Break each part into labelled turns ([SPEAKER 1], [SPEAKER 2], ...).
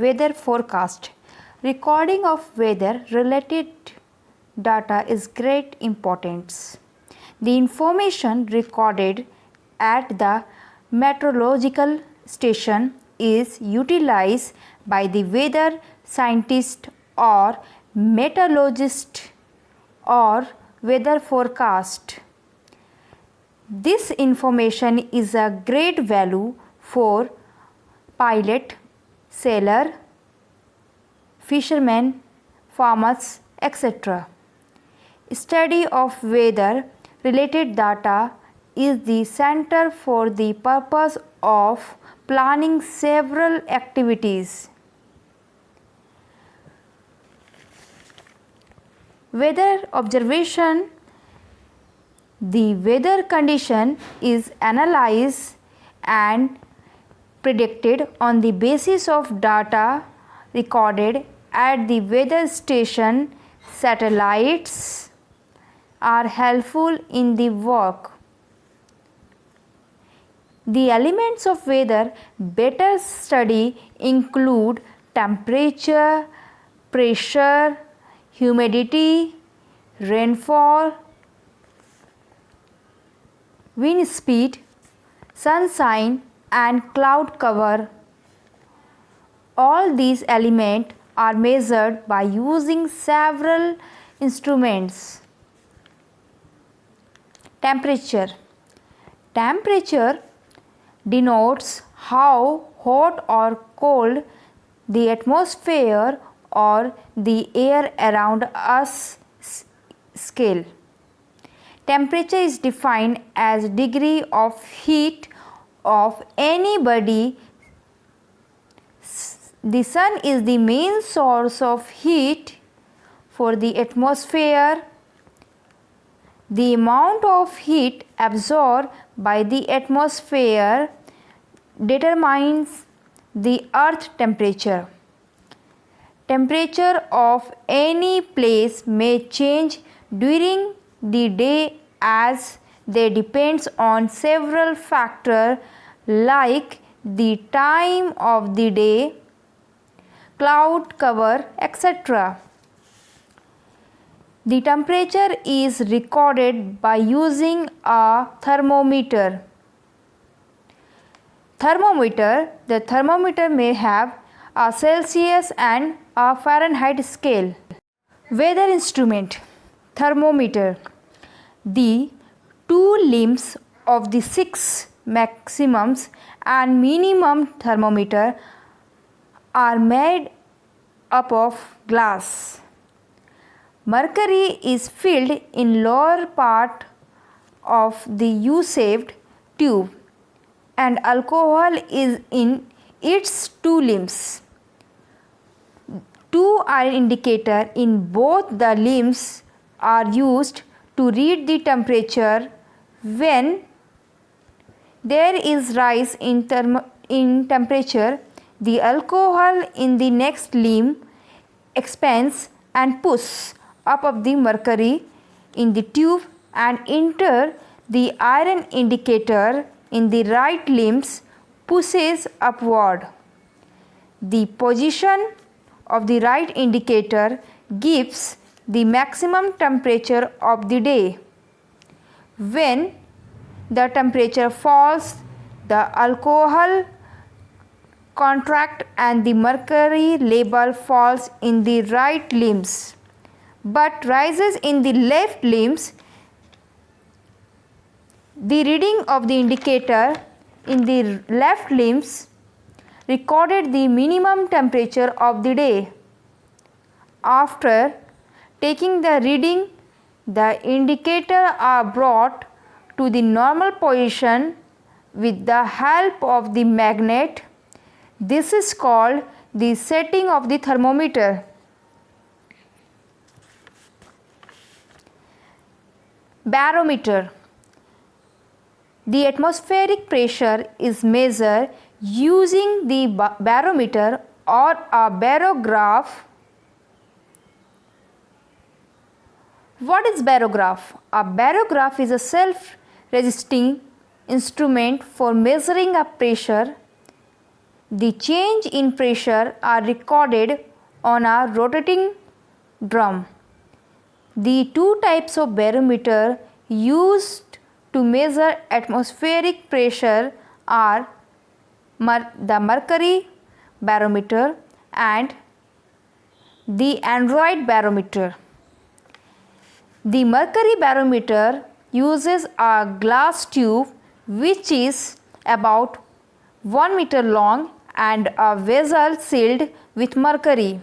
[SPEAKER 1] Weather forecast. Recording of weather related data is great importance. The information recorded at the meteorological station is utilized by the weather scientist or meteorologist or weather forecast. This information is a great value for pilot, sailor, fishermen, farmers, etc. Study of weather related data is the center for the purpose of planning several activities. Weather observation. The weather condition is analyzed and predicted on the basis of data recorded at the weather station. Satellites are helpful in the work. The elements of weather better study include temperature, pressure, humidity, rainfall, wind speed, sunshine and cloud cover. All these elements are measured by using several instruments. Temperature. Temperature denotes how hot or cold the atmosphere or the air around us scale. Temperature is defined as degree of heat of any body. The sun is the main source of heat for the atmosphere. The amount of heat absorbed by the atmosphere determines the earth temperature. Temperature of any place may change during the day as they depends on several factors like the time of the day, cloud cover, etc. The temperature is recorded by using a thermometer. The thermometer may have a Celsius and a Fahrenheit scale. Weather instrument. Thermometer. The two limbs of the 6 maximums and minimum thermometer are made up of glass. Mercury is filled in lower part of the U-shaped tube and alcohol is in its two limbs. Two iron indicators in both the limbs are used to read the temperature. When there is rise in temperature, the alcohol in the next limb expands and pushes up of the mercury in the tube and enter the iron indicator in the right limbs pushes upward. The position of the right indicator gives the maximum temperature of the day. When the temperature falls, the alcohol contracts and the mercury level falls in the right limbs but rises in the left limbs. The reading of the indicator in the left limbs recorded the minimum temperature of the day. After taking the reading, the indicators are brought to the normal position with the help of the magnet. This is called the setting of the thermometer. Barometer. The atmospheric pressure is measured using the barometer or a barograph. What is barograph? A barograph is a self-resisting instrument for measuring a pressure. The change in pressure are recorded on a rotating drum. The two types of barometer used to measure atmospheric pressure are the mercury barometer and the aneroid barometer. The mercury barometer uses a glass tube which is about 1 meter long and a vessel sealed with mercury.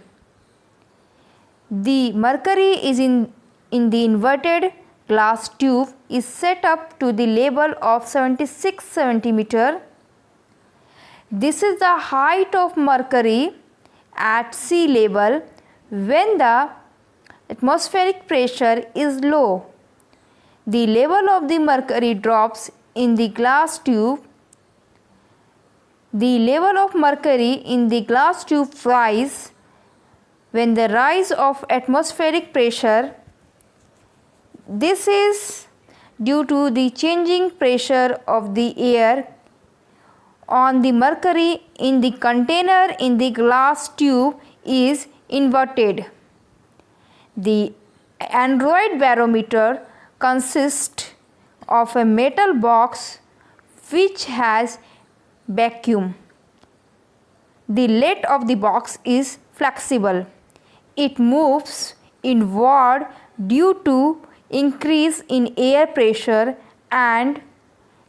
[SPEAKER 1] The mercury is in the inverted glass tube is set up to the level of 76 centimeter. This is the height of mercury at sea level when the atmospheric pressure is low. The level of the mercury drops in the glass tube. The level of mercury in the glass tube rises when the rise of atmospheric pressure. This is due to the changing pressure of the air on the mercury in the container in the glass tube is inverted. The aneroid barometer consists of a metal box which has vacuum. The lid of the box is flexible. It moves inward due to increase in air pressure and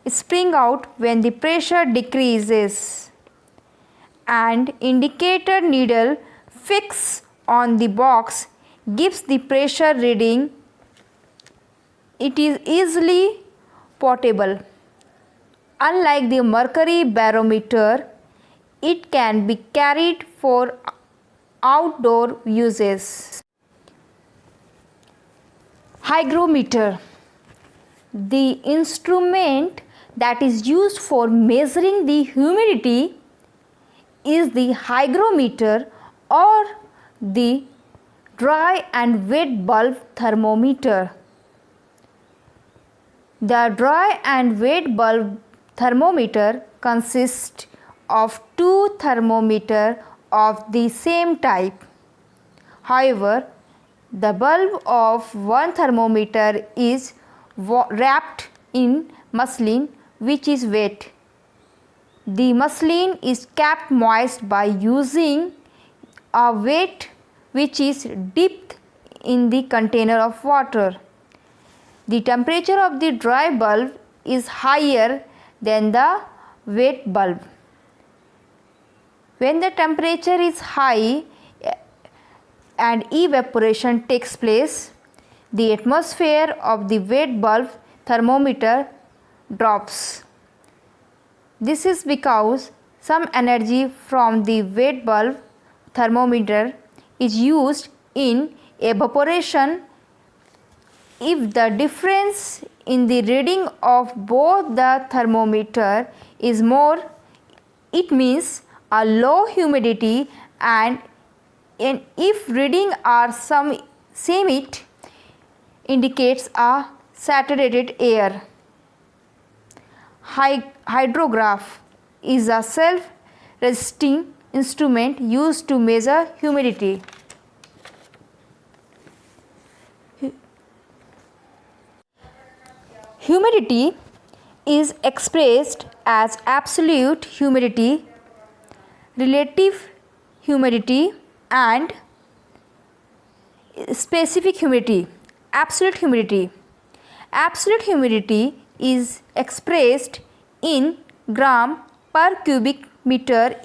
[SPEAKER 1] spring out when the pressure decreases. An indicator needle fixed on the box gives the pressure reading. It is easily portable. Unlike the mercury barometer, it can be carried for outdoor uses. Hygrometer. The instrument that is used for measuring the humidity is the hygrometer or the dry and wet bulb thermometer. The dry and wet bulb thermometer consists of two thermometers of the same type. However, the bulb of one thermometer is wrapped in muslin which is wet. The muslin is kept moist by using a weight which is dipped in the container of water. The temperature of the dry bulb is higher than the wet bulb. When the temperature is high and evaporation takes place, the atmosphere of the wet bulb thermometer drops. This is because some energy from the wet bulb thermometer is used in evaporation. If the difference in the reading of both the thermometer is more, it means a low humidity, and if reading are same, it indicates a saturated air. Hydrograph is a self-resisting instrument used to measure humidity. Humidity is expressed as absolute humidity, relative humidity, and specific humidity. Absolute humidity. Absolute humidity is expressed in gram per cubic meter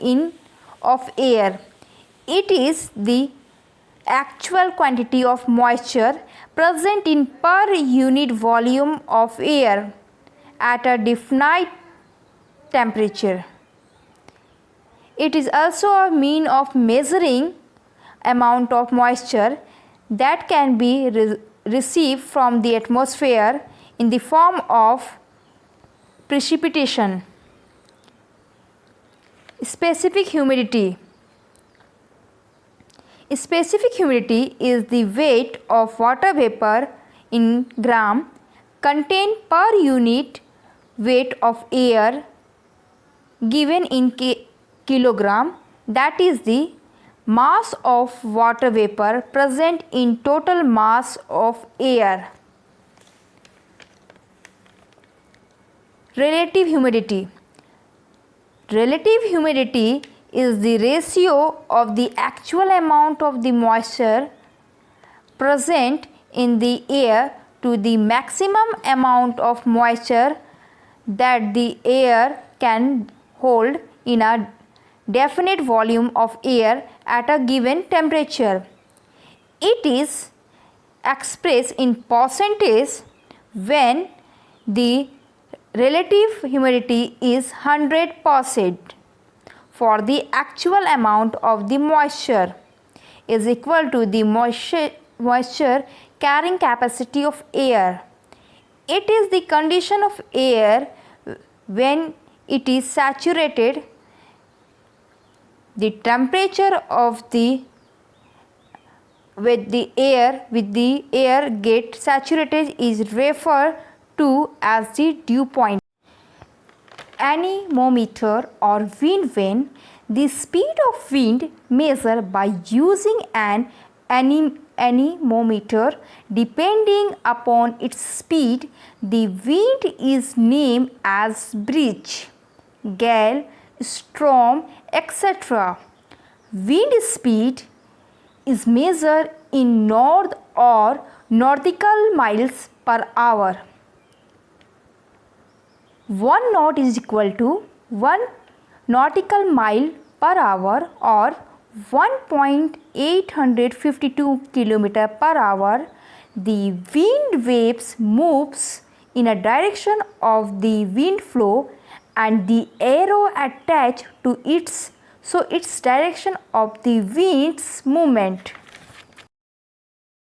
[SPEAKER 1] of air. It is the actual quantity of moisture present in per unit volume of air at a definite temperature. It is also a mean of measuring amount of moisture that can be received from the atmosphere in the form of precipitation. Specific humidity. Specific humidity is the weight of water vapor in gram contained per unit weight of air given in kilogram, that is the mass of water vapor present in total mass of air. Relative humidity. Relative humidity is the ratio of the actual amount of the moisture present in the air to the maximum amount of moisture that the air can hold in a definite volume of air at a given temperature. It is expressed in percentage when the relative humidity is 100% for the actual amount of the moisture is equal to the moisture carrying capacity of air. It is the condition of air when it is saturated. The temperature of the with the air get saturated is referred to as the dew point. Anemometer or wind vane. The speed of wind measured by using an anemometer. Depending upon its speed, the wind is named as breeze, gale, storm, etc. Wind speed is measured in north or nautical miles per hour. 1 knot is equal to 1 nautical mile per hour or 1.852 km per hour. The wind waves moves in a direction of the wind flow and the arrow attached to its direction of the wind's movement.